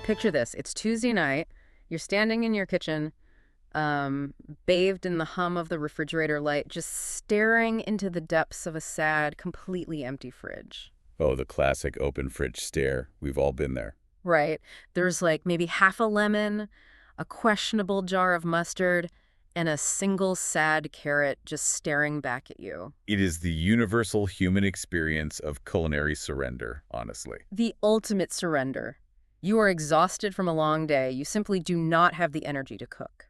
Picture this. It's Tuesday night. You're standing in your kitchen, bathed in the hum of the refrigerator light, just staring into the depths of a sad, completely empty fridge. Oh, the classic open fridge stare. We've all been there. Right? There's like maybe half a lemon, a questionable jar of mustard, and a single sad carrot just staring back at you. It is the universal human experience of culinary surrender, honestly. The ultimate surrender. You are exhausted from a long day. You simply do not have the energy to cook.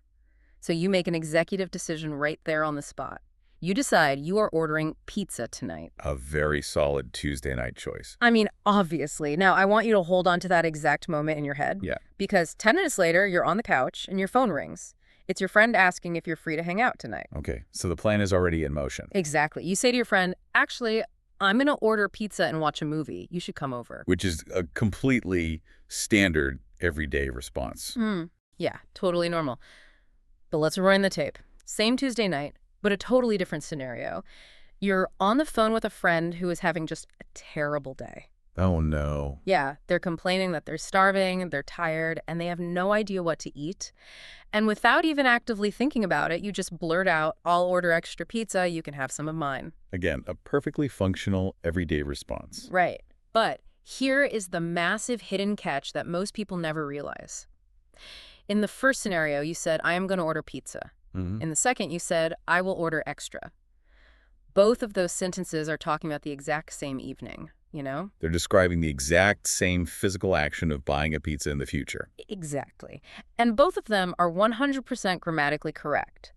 So you make an executive decision right there on the spot. You decide you are ordering pizza tonight. A very solid Tuesday night choice. I mean, obviously. Now, I want you to hold on to that exact moment in your head. Yeah. Because 10 minutes later, you're on the couch and your phone rings. It's your friend asking if you're free to hang out tonight. Okay, so the plan is already in motion. Exactly. You say to your friend, actually, I'm going to order pizza and watch a movie. You should come over. Which is a completely standard, everyday response. Yeah, totally normal. But let's rewind the tape. Same Tuesday night, but a totally different scenario. You're on the phone with a friend who is having just a terrible day. Oh, no. Yeah, they're complaining that they're starving, they're tired, and they have no idea what to eat. And without even actively thinking about it, you just blurt out, I'll order extra pizza, you can have some of mine. Again, a perfectly functional, everyday response. Right. But here is the massive hidden catch that most people never realize. In the first scenario, you said, I am going to order pizza. In the second, you said, I will order extra. Both of those sentences are talking about the exact same evening, you know? They're describing the exact same physical action of buying a pizza in the future. Exactly. And both of them are 100% grammatically correct.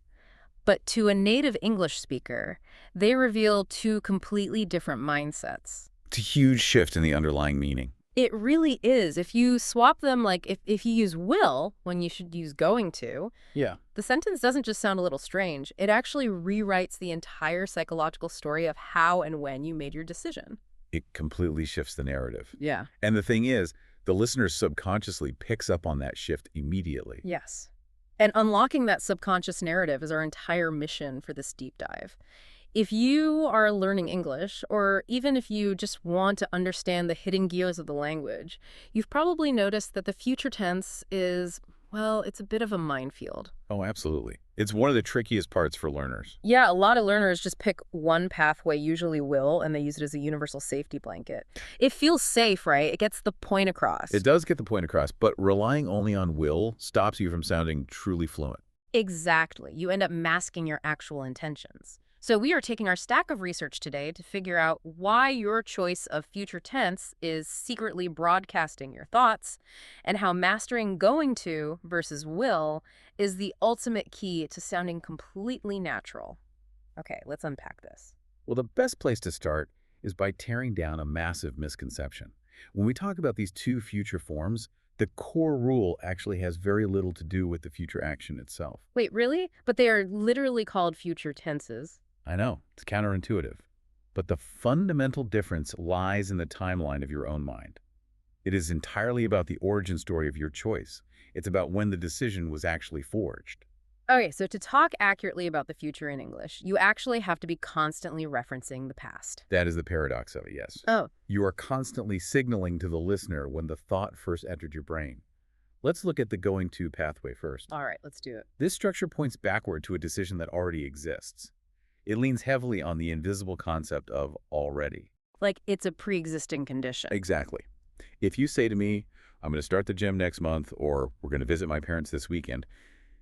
But to a native English speaker, they reveal two completely different mindsets. It's a huge shift in the underlying meaning. It really is. If you swap them, like if you use will when you should use going to, Yeah. the sentence doesn't just sound a little strange. It actually rewrites the entire psychological story of how and when you made your decision. It completely shifts the narrative. Yeah. And the thing is, the listener subconsciously picks up on that shift immediately. Yes. And unlocking that subconscious narrative is our entire mission for this deep dive. If you are learning English, or even if you just want to understand the hidden gears of the language, you've probably noticed that the future tense is, well, it's a bit of a minefield. Oh, absolutely. It's one of the trickiest parts for learners. Yeah, a lot of learners just pick one pathway, usually will, and they use it as a universal safety blanket. It feels safe, right? It gets the point across. It does get the point across, but relying only on will stops you from sounding truly fluent. Exactly. You end up masking your actual intentions. So we are taking our stack of research today to figure out why your choice of future tense is secretly broadcasting your thoughts, and how mastering going to versus will is the ultimate key to sounding completely natural. Okay, let's unpack this. Well, the best place to start is by tearing down a massive misconception. When we talk about these two future forms, the core rule actually has very little to do with the future action itself. Wait, really? But they are literally called future tenses. I know, it's counterintuitive. But the fundamental difference lies in the timeline of your own mind. It is entirely about the origin story of your choice. It's about when the decision was actually forged. Okay, so to talk accurately about the future in English, you actually have to be constantly referencing the past. That is the paradox of it, yes. Oh. You are constantly signaling to the listener when the thought first entered your brain. Let's look at the going to pathway first. All right, let's do it. This structure points backward to a decision that already exists. It leans heavily on the invisible concept of already. Like it's a pre-existing condition. Exactly. If you say to me, I'm going to start the gym next month, or we're going to visit my parents this weekend,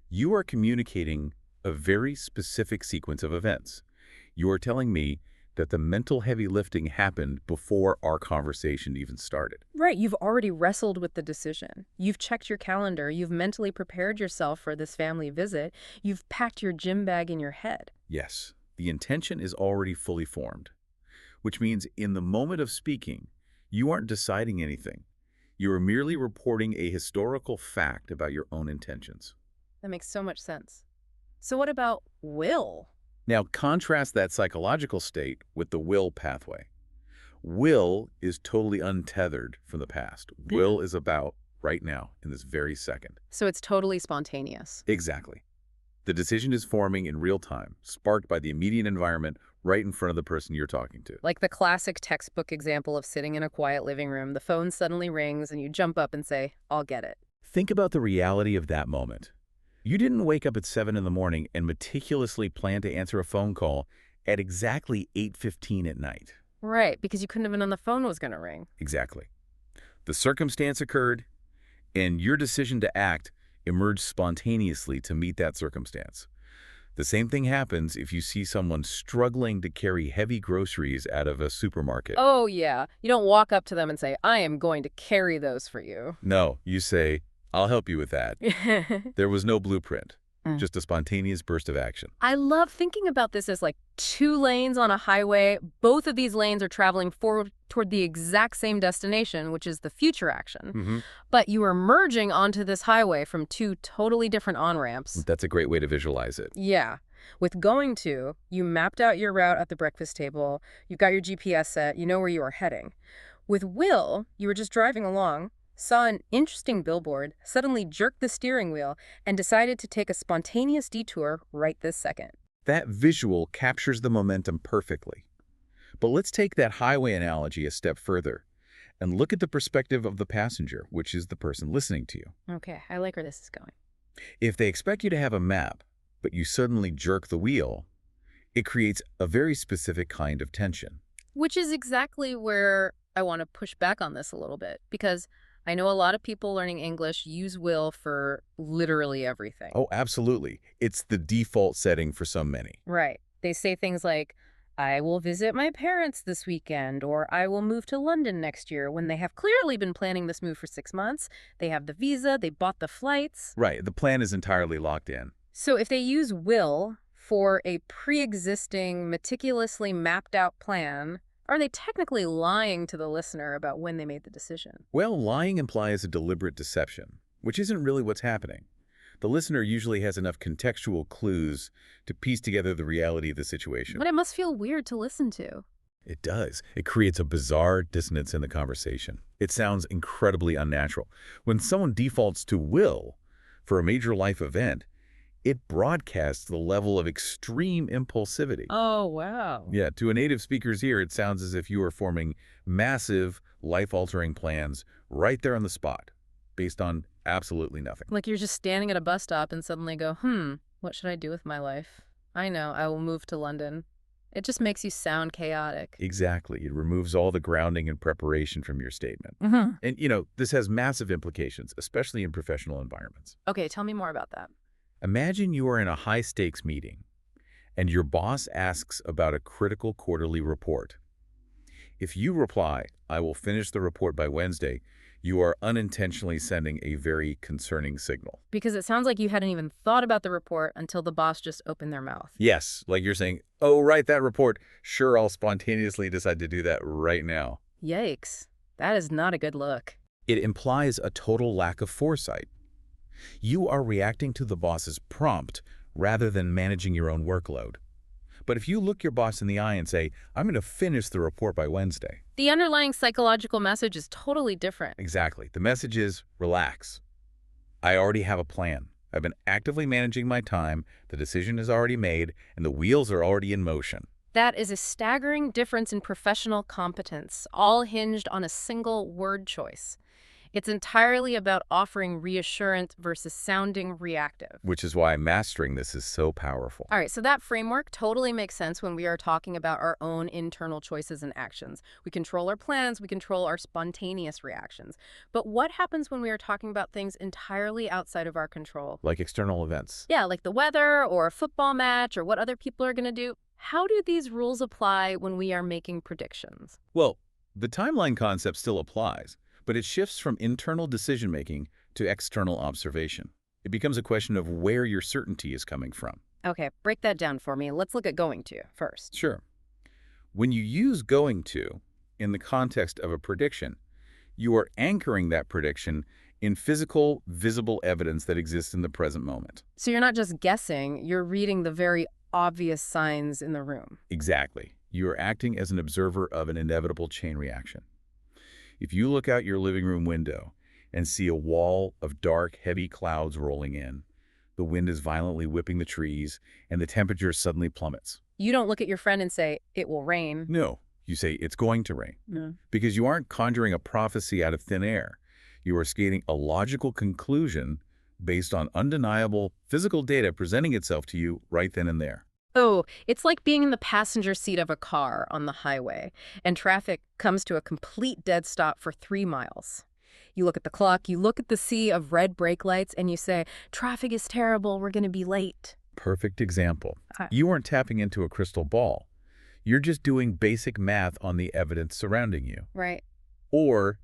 you are communicating a very specific sequence of events. You are telling me that the mental heavy lifting happened before our conversation even started. Right, you've already wrestled with the decision. You've checked your calendar. You've mentally prepared yourself for this family visit. You've packed your gym bag in your head. Yes, the intention is already fully formed, which means in the moment of speaking, you aren't deciding anything. You are merely reporting a historical fact about your own intentions. That makes so much sense. So what about will? Now, contrast that psychological state with the will pathway. Will is totally untethered from the past. Will is about right now, in this very second. So it's totally spontaneous. Exactly. The decision is forming in real time, sparked by the immediate environment right in front of the person you're talking to. Like the classic textbook example of sitting in a quiet living room, the phone suddenly rings and you jump up and say, I'll get it. Think about the reality of that moment. You didn't wake up at 7 in the morning and meticulously plan to answer a phone call at exactly 8:15 at night. Right, because you couldn't have known the phone was going to ring. Exactly. The circumstance occurred, and your decision to act emerged spontaneously to meet that circumstance. The same thing happens if you see someone struggling to carry heavy groceries out of a supermarket. Oh, yeah. You don't walk up to them and say, I am going to carry those for you. No, you say, I'll help you with that. There was no blueprint, Mm. just a spontaneous burst of action. I love thinking about this as like two lanes on a highway. Both of these lanes are traveling forward toward the exact same destination, which is the future action. But you are merging onto this highway from two totally different on-ramps. That's a great way to visualize it. Yeah. With going to, you mapped out your route at the breakfast table. You've got your GPS set. You know where you are heading. With will, you were just driving along, saw an interesting billboard, suddenly jerked the steering wheel, and decided to take a spontaneous detour right this second. That visual captures the momentum perfectly. But let's take that highway analogy a step further and look at the perspective of the passenger, which is the person listening to you. Okay, I like where this is going. If they expect you to have a map, but you suddenly jerk the wheel, it creates a very specific kind of tension. Which is exactly where I want to push back on this a little bit, because I know a lot of people learning English use will for literally everything. Oh, absolutely. It's the default setting for so many. Right. They say things like, I will visit my parents this weekend, or I will move to London next year, when they have clearly been planning this move for 6 months. They have the visa, they bought the flights. Right, the plan is entirely locked in. So if they use will for a pre-existing, meticulously mapped out plan, are they technically lying to the listener about when they made the decision? Well, lying implies a deliberate deception, which isn't really what's happening. The listener usually has enough contextual clues to piece together the reality of the situation. But it must feel weird to listen to. It does. It creates a bizarre dissonance in the conversation. It sounds incredibly unnatural. When someone defaults to will for a major life event, it broadcasts the level of extreme impulsivity. Oh, wow. Yeah, to a native speaker's ear, it sounds as if you are forming massive, life-altering plans right there on the spot, based on absolutely nothing. Like you're just standing at a bus stop and suddenly go, what should I do with my life? I know, I will move to London. It just makes you sound chaotic. Exactly. It removes all the grounding and preparation from your statement. And, this has massive implications, especially in professional environments. Okay, tell me more about that. Imagine you are in a high-stakes meeting, and your boss asks about a critical quarterly report. If you reply, I will finish the report by Wednesday, you are unintentionally sending a very concerning signal. Because it sounds like you hadn't even thought about the report until the boss just opened their mouth. Yes, like you're saying, oh, right, that report. Sure, I'll spontaneously decide to do that right now. Yikes. That is not a good look. It implies a total lack of foresight. You are reacting to the boss's prompt rather than managing your own workload. But if you look your boss in the eye and say, I'm going to finish the report by Wednesday. The underlying psychological message is totally different. Exactly. The message is, relax. I already have a plan. I've been actively managing my time, the decision is already made, and the wheels are already in motion. That is a staggering difference in professional competence, all hinged on a single word choice. It's entirely about offering reassurance versus sounding reactive. Which is why mastering this is so powerful. All right, so that framework totally makes sense when we are talking about our own internal choices and actions. We control our plans, we control our spontaneous reactions. But what happens when we are talking about things entirely outside of our control? Like external events. Yeah, like the weather or a football match or what other people are going to do. How do these rules apply when we are making predictions? Well, the timeline concept still applies, but it shifts from internal decision-making to external observation. It becomes a question of where your certainty is coming from. Okay, break that down for me. Let's look at going to first. Sure. When you use going to in the context of a prediction, you are anchoring that prediction in physical, visible evidence that exists in the present moment. So you're not just guessing, you're reading the very obvious signs in the room. Exactly. You are acting as an observer of an inevitable chain reaction. If you look out your living room window and see a wall of dark, heavy clouds rolling in, The wind is violently whipping the trees, and the temperature suddenly plummets. You don't look at your friend and say, it will rain. No, you say it's going to rain. No. Because you aren't conjuring a prophecy out of thin air. You are stating a logical conclusion based on undeniable physical data presenting itself to you right then and there. Oh, it's like being in the passenger seat of a car on the highway, and traffic comes to a complete dead stop for 3 miles. You look at the clock, you look at the sea of red brake lights, and you say, traffic is terrible, we're going to be late. Perfect example. Ah. You aren't tapping into a crystal ball. You're just doing basic math on the evidence surrounding you. Right. Or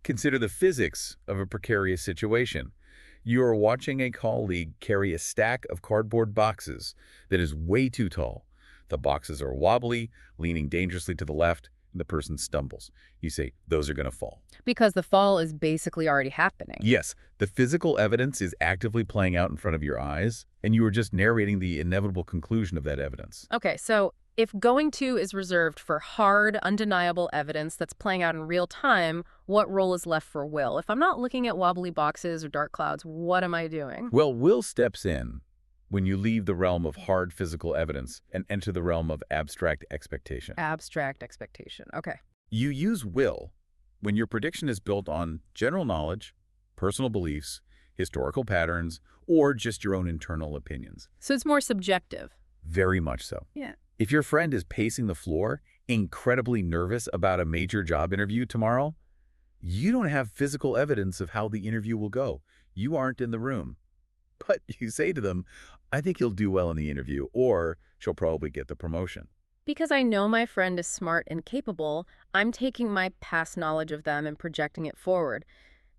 consider the physics of a precarious situation. You are watching a colleague carry a stack of cardboard boxes that is way too tall. The boxes are wobbly, leaning dangerously to the left, and the person stumbles. You say, those are going to fall. Because the fall is basically already happening. Yes, the physical evidence is actively playing out in front of your eyes, and you are just narrating the inevitable conclusion of that evidence. Okay, so if going to is reserved for hard, undeniable evidence that's playing out in real time, what role is left for will? If I'm not looking at wobbly boxes or dark clouds, what am I doing? Well, will steps in when you leave the realm of hard physical evidence and enter the realm of abstract expectation. Abstract expectation. Okay. You use will when your prediction is built on general knowledge, personal beliefs, historical patterns, or just your own internal opinions. So it's more subjective. Very much so. Yeah. If your friend is pacing the floor, incredibly nervous about a major job interview tomorrow, you don't have physical evidence of how the interview will go. You aren't in the room. But you say to them, I think you'll do well in the interview, or she'll probably get the promotion. Because I know my friend is smart and capable, I'm taking my past knowledge of them and projecting it forward.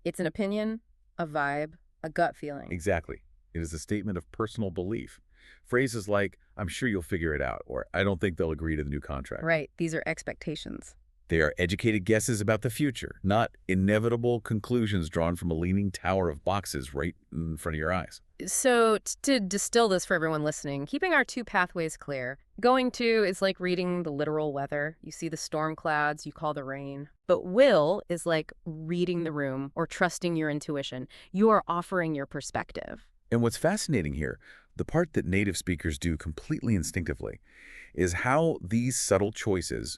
It's an opinion, a vibe, a gut feeling. Exactly. It is a statement of personal belief. Phrases like, I'm sure you'll figure it out, or I don't think they'll agree to the new contract. Right. These are expectations. They are educated guesses about the future, not inevitable conclusions drawn from a leaning tower of boxes right in front of your eyes. So to distill this for everyone listening, keeping our 2 pathways clear. Going to is like reading the literal weather. You see the storm clouds, you call the rain. But will is like reading the room or trusting your intuition. You are offering your perspective. And what's fascinating here, the part that native speakers do completely instinctively, is how these subtle choices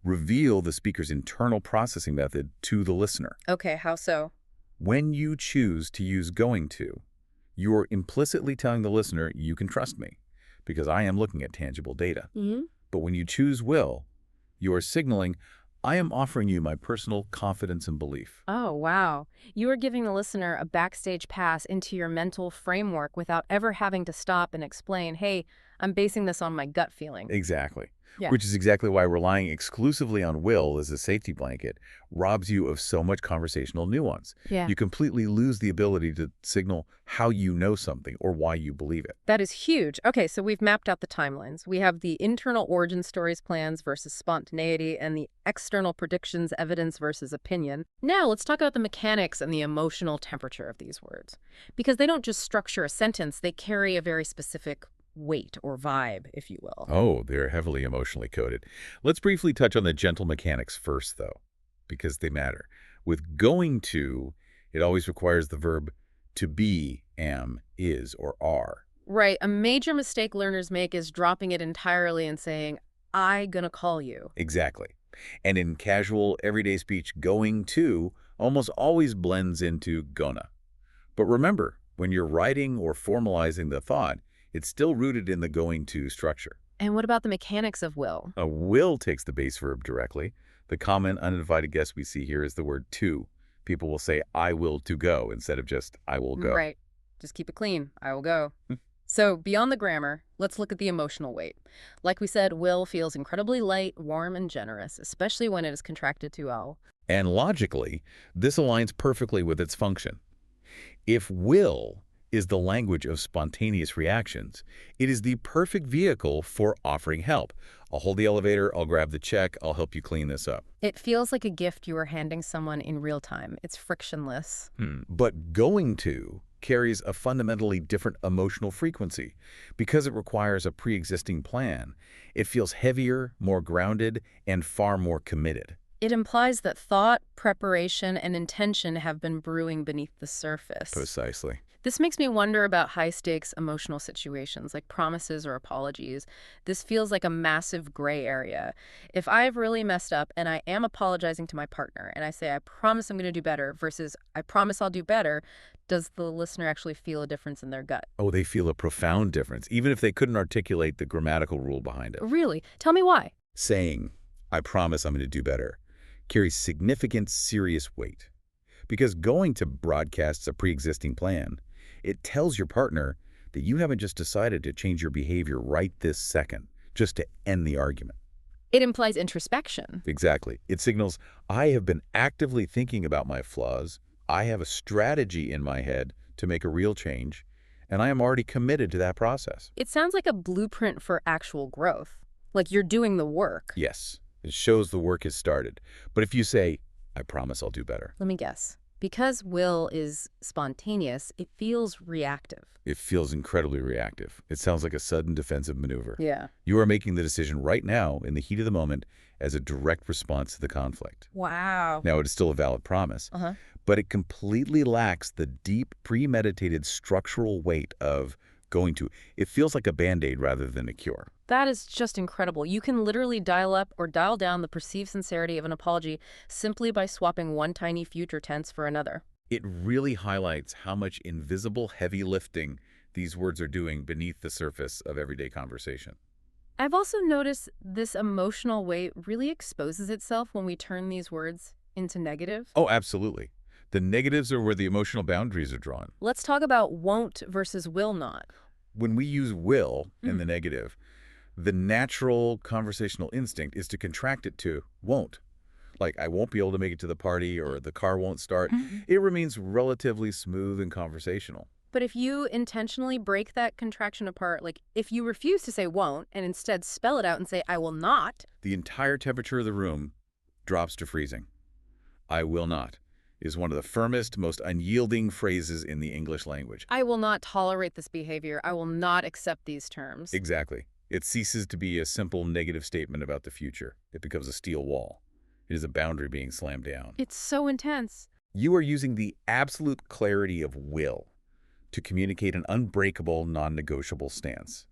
reveal the speaker's internal processing method to the listener. Okay, how so? When you choose to use going to, you're implicitly telling the listener, you can trust me, because I am looking at tangible data. Mm-hmm. But when you choose will, you are signaling, I am offering you my personal confidence and belief. Oh, wow. You are giving the listener a backstage pass into your mental framework without ever having to stop and explain, hey, I'm basing this on my gut feeling. Exactly. Yeah. Which is exactly why relying exclusively on will as a safety blanket robs you of so much conversational nuance. Yeah. You completely lose the ability to signal how you know something or why you believe it. That is huge. Okay, so we've mapped out the timelines. We have the internal origin stories plans versus spontaneity and the external predictions evidence versus opinion. Now let's talk about the mechanics and the emotional temperature of these words. Because they don't just structure a sentence, they carry a very specific weight or vibe, if you will. Oh, they're heavily emotionally coded. Let's briefly touch on the gentle mechanics first, though, because they matter. With going to, it always requires the verb to be, am, is, or are. Right. A major mistake learners make is dropping it entirely and saying, I gonna call you. Exactly. And in casual, everyday speech, going to almost always blends into gonna. But remember, when you're writing or formalizing the thought, it's still rooted in the going to structure. And what about the mechanics of will? A will takes the base verb directly. The common uninvited guess we see here is the word to. People will say, I will to go, instead of just, I will go. Right. Just keep it clean. I will go. So beyond the grammar, let's look at the emotional weight. Like we said, will feels incredibly light, warm, and generous, especially when it is contracted to O. And logically, this aligns perfectly with its function. If will is the language of spontaneous reactions, it is the perfect vehicle for offering help. I'll hold the elevator, I'll grab the check, I'll help you clean this up. It feels like a gift you are handing someone in real time. It's frictionless. But going to carries a fundamentally different emotional frequency. Because it requires a pre-existing plan, it feels heavier, more grounded, and far more committed. It implies that thought, preparation, and intention have been brewing beneath the surface. Precisely. This makes me wonder about high-stakes emotional situations like promises or apologies. This feels like a massive gray area. If I've really messed up and I am apologizing to my partner and I say, I promise I'm going to do better versus I promise I'll do better, does the listener actually feel a difference in their gut? Oh, they feel a profound difference, even if they couldn't articulate the grammatical rule behind it. Really? Tell me why. Saying, I promise I'm going to do better, carries significant, serious weight. Because going to broadcasts a pre-existing plan, it tells your partner that you haven't just decided to change your behavior right this second, just to end the argument. It implies introspection. Exactly. It signals, I have been actively thinking about my flaws, I have a strategy in my head to make a real change, and I am already committed to that process. It sounds like a blueprint for actual growth. Like you're doing the work. Yes, it shows the work has started. But if you say, I promise I'll do better, Let me guess. Because will is spontaneous, it feels reactive. it feels incredibly reactive. It sounds like a sudden defensive maneuver. Yeah. You are making the decision right now, in the heat of the moment, as a direct response to the conflict. Wow. Now, it is still a valid promise, Uh-huh. but it completely lacks the deep, premeditated structural weight of going to. It feels like a Band-Aid rather than a cure. That is just incredible. You can literally dial up or dial down the perceived sincerity of an apology simply by swapping one tiny future tense for another. It really highlights how much invisible heavy lifting these words are doing beneath the surface of everyday conversation. I've also noticed this emotional weight really exposes itself when we turn these words into negative. Oh, absolutely. The negatives are where the emotional boundaries are drawn. Let's talk about won't versus will not. When we use will in the negative, the natural conversational instinct is to contract it to won't. Like, I won't be able to make it to the party or the car won't start. It remains relatively smooth and conversational. But if you intentionally break that contraction apart, like if you refuse to say won't and instead spell it out and say I will not, The entire temperature of the room drops to freezing. I will not is one of the firmest, most unyielding phrases in the English language. I will not tolerate this behavior, I will not accept these terms. Exactly. It ceases to be a simple negative statement about the future. It becomes a steel wall. It is a boundary being slammed down. It's so intense. You are using the absolute clarity of will to communicate an unbreakable, non-negotiable stance.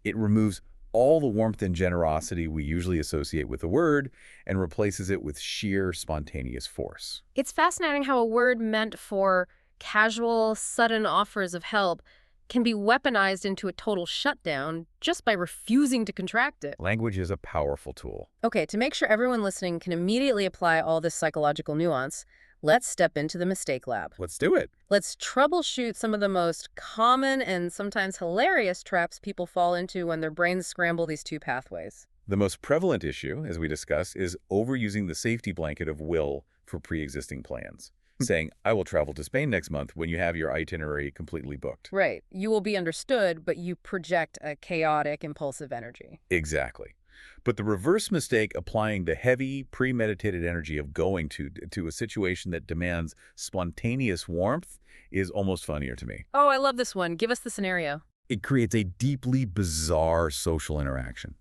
It removes all the warmth and generosity we usually associate with the word and replaces it with sheer, spontaneous force. It's fascinating how a word meant for casual, sudden offers of help can be weaponized into a total shutdown just by refusing to contract it. Language is a powerful tool. Okay, to make sure everyone listening can immediately apply all this psychological nuance, let's step into the mistake lab. Let's do it. Let's troubleshoot some of the most common and sometimes hilarious traps people fall into when their brains scramble these two pathways. The most prevalent issue, as we discussed, is overusing the safety blanket of will for pre-existing plans. Saying, I will travel to Spain next month when you have your itinerary completely booked. Right. You will be understood, but you project a chaotic, impulsive energy. Exactly. But the reverse mistake, applying the heavy, premeditated energy of going to a situation that demands spontaneous warmth, is almost funnier to me. Oh, I love this one. Give us the scenario. It creates a deeply bizarre social interaction.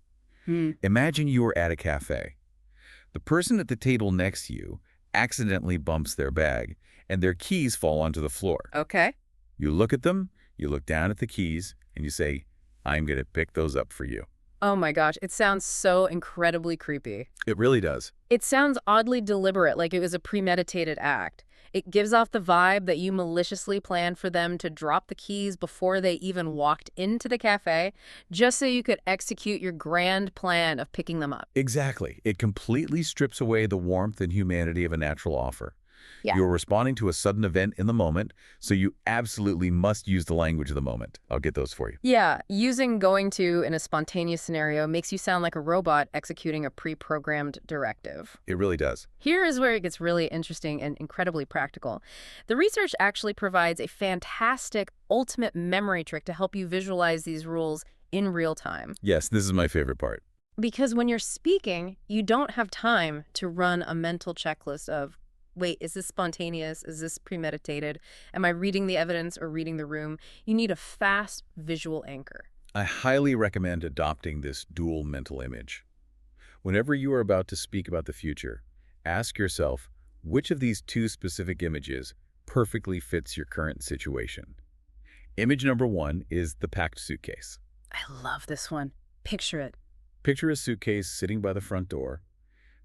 Imagine you are at a cafe. The person at the table next to you accidentally bumps their bag, and their keys fall onto the floor. Okay. You look at them, you look down at the keys, and you say, I'm going to pick those up for you. Oh my gosh, it sounds so incredibly creepy. It really does. It sounds oddly deliberate, like it was a premeditated act. It gives off the vibe that you maliciously planned for them to drop the keys before they even walked into the cafe, just so you could execute your grand plan of picking them up. Exactly. It completely strips away the warmth and humanity of a natural offer. Yeah. You're responding to a sudden event in the moment, so you absolutely must use the language of the moment. I'll get those for you. Yeah, using going to in a spontaneous scenario makes you sound like a robot executing a pre-programmed directive. It really does. Here is where it gets really interesting and incredibly practical. The research actually provides a fantastic ultimate memory trick to help you visualize these rules in real time. Yes, this is my favorite part. Because when you're speaking, you don't have time to run a mental checklist of, wait, is this spontaneous? Is this premeditated? Am I reading the evidence or reading the room? You need a fast visual anchor. I highly recommend adopting this dual mental image. Whenever you are about to speak about the future, ask yourself which of these two specific images perfectly fits your current situation. Image number one is the packed suitcase. I love this one. Picture it. Picture a suitcase sitting by the front door.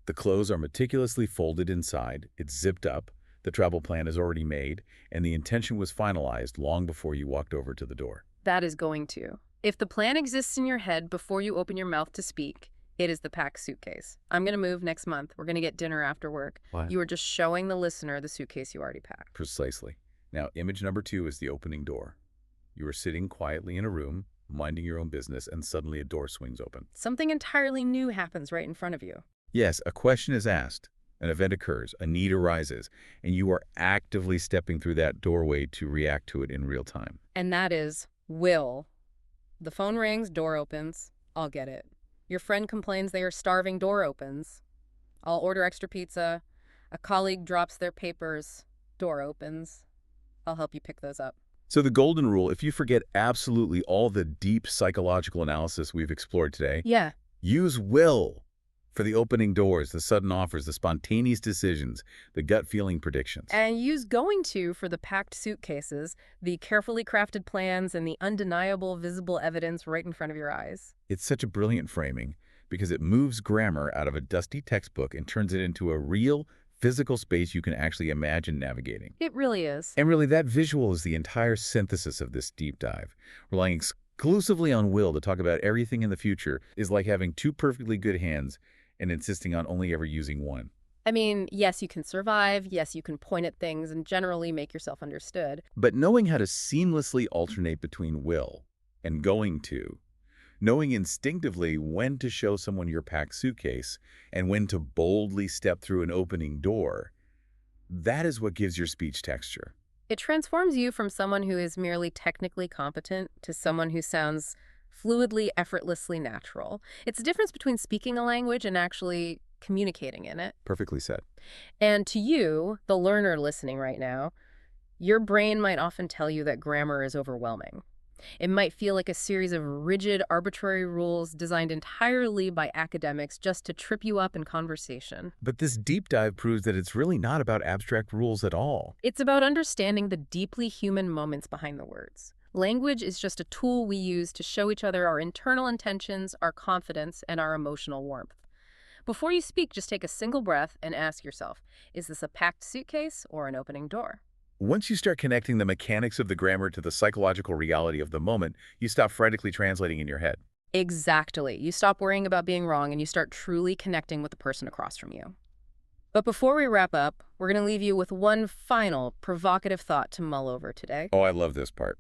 The clothes are meticulously folded inside, it's zipped up, the travel plan is already made, and the intention was finalized long before you walked over to the door. That is going to. If the plan exists in your head before you open your mouth to speak, it is the packed suitcase. I'm going to move next month. We're going to get dinner after work. What? You are just showing the listener the suitcase you already packed. Precisely. Now, image number two is the opening door. You are sitting quietly in a room, minding your own business, and suddenly a door swings open. Something entirely new happens right in front of you. Yes, a question is asked, an event occurs, a need arises, and you are actively stepping through that doorway to react to it in real time. And that is will. The phone rings, door opens. I'll get it. Your friend complains they are starving, door opens. I'll order extra pizza. A colleague drops their papers, door opens. I'll help you pick those up. So the golden rule, if you forget absolutely all the deep psychological analysis we've explored today, Yeah. use will for the opening doors, the sudden offers, the spontaneous decisions, the gut feeling predictions. And use going to for the packed suitcases, the carefully crafted plans, and the undeniable visible evidence right in front of your eyes. It's such a brilliant framing because it moves grammar out of a dusty textbook and turns it into a real, physical space you can actually imagine navigating. It really is. And really, that visual is the entire synthesis of this deep dive. Relying exclusively on will to talk about everything in the future is like having two perfectly good hands and insisting on only ever using one. I mean, yes, you can survive. Yes, you can point at things and generally make yourself understood. But knowing how to seamlessly alternate between will and going to, knowing instinctively when to show someone your packed suitcase and when to boldly step through an opening door, that is what gives your speech texture. It transforms you from someone who is merely technically competent to someone who sounds fluidly, effortlessly natural. It's the difference between speaking a language and actually communicating in it. Perfectly said. And to you, the learner listening right now, your brain might often tell you that grammar is overwhelming. It might feel like a series of rigid, arbitrary rules designed entirely by academics just to trip you up in conversation. But this deep dive proves that it's really not about abstract rules at all. It's about understanding the deeply human moments behind the words. Language is just a tool we use to show each other our internal intentions, our confidence, and our emotional warmth. Before you speak, just take a single breath and ask yourself, is this a packed suitcase or an opening door? Once you start connecting the mechanics of the grammar to the psychological reality of the moment, you stop frantically translating in your head. Exactly. You stop worrying about being wrong and you start truly connecting with the person across from you. But before we wrap up, we're going to leave you with one final provocative thought to mull over today. Oh, I love this part.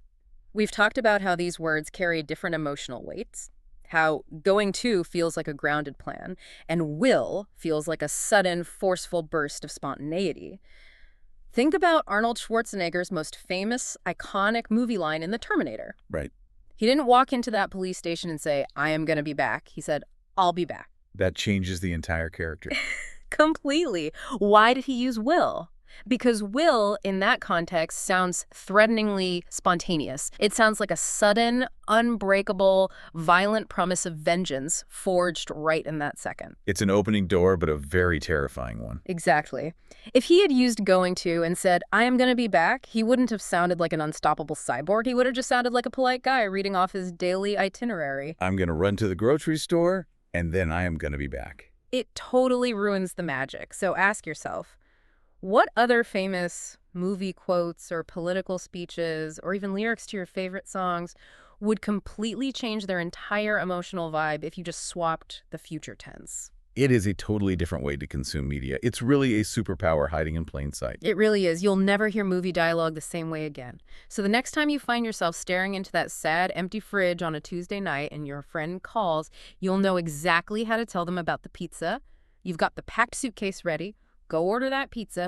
We've talked about how these words carry different emotional weights, how going to feels like a grounded plan, and will feels like a sudden, forceful burst of spontaneity. Think about Arnold Schwarzenegger's most famous, iconic movie line in The Terminator. Right. He didn't walk into that police station and say, I am going to be back. He said, I'll be back. That changes the entire character. Completely. Why did he use will? Because will, in that context, sounds threateningly spontaneous. It sounds like a sudden, unbreakable, violent promise of vengeance forged right in that second. It's an opening door, but a very terrifying one. Exactly. If he had used going to and said, I am going to be back, he wouldn't have sounded like an unstoppable cyborg. He would have just sounded like a polite guy reading off his daily itinerary. I'm going to run to the grocery store, and then I am going to be back. It totally ruins the magic. So ask yourself, what other famous movie quotes or political speeches or even lyrics to your favorite songs would completely change their entire emotional vibe if you just swapped the future tense? It is a totally different way to consume media. It's really a superpower hiding in plain sight. It really is. You'll never hear movie dialogue the same way again. So the next time you find yourself staring into that sad, empty fridge on a Tuesday night and your friend calls, you'll know exactly how to tell them about the pizza. You've got the packed suitcase ready. Go order that pizza.